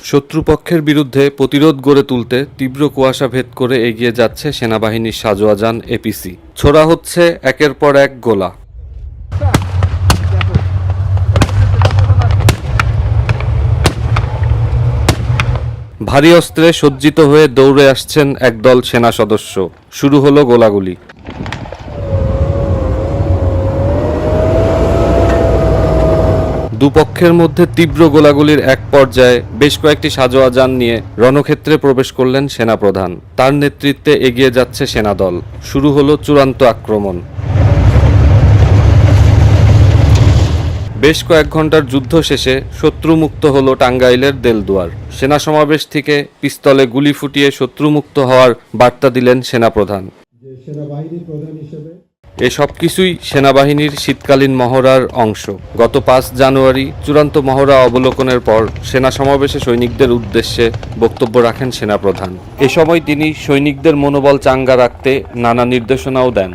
শত্রুপক্ষের বিরুদ্ধে প্রতিরোধ গড়ে তুলতে তীব্র কুয়াশা ভেদ করে এগিয়ে যাচ্ছে সেনাবাহিনীর সাঁজোয়া যান এপিসি। ছোড়া হচ্ছে একের পর এক গোলা। ভারী অস্ত্রে সজ্জিত হয়ে দৌড়ে আসছেন একদল সেনা সদস্য। শুরু হলো গোলাগুলি। দুপক্ষের মধ্যে তীব্র গোলাগুলির এক পর্যায়ে বেশ কয়েকটি সাঁজোয়া যান নিয়ে রণক্ষেত্রে প্রবেশ করলেন সেনাপ্রধান। তার নেতৃত্বে এগিয়ে যাচ্ছে সেনাদল। শুরু হলো চূড়ান্ত আক্রমণ। বেশ কয়েক ঘন্টার যুদ্ধ শেষে শত্রুমুক্ত হলো টাঙ্গাইলের দেলদুয়ার। সেনা সমাবেশ থেকে পিস্তলে গুলি ফুটিয়ে শত্রুমুক্ত হওয়ার বার্তা দিলেন সেনাপ্রধান। সেনাবাহিনীর প্রধান হিসেবে এসব কিছুই সেনাবাহিনীর শীতকালীন মহড়ার অংশ। গত 5 জানুয়ারি চূড়ান্ত মহড়া অবলোকনের পর সেনা সমাবেশে সৈনিকদের উদ্দেশ্যে বক্তব্য রাখেন সেনাপ্রধান। এ সময় তিনি সৈনিকদের মনোবল চাঙ্গা রাখতে নানা নির্দেশনাও দেন।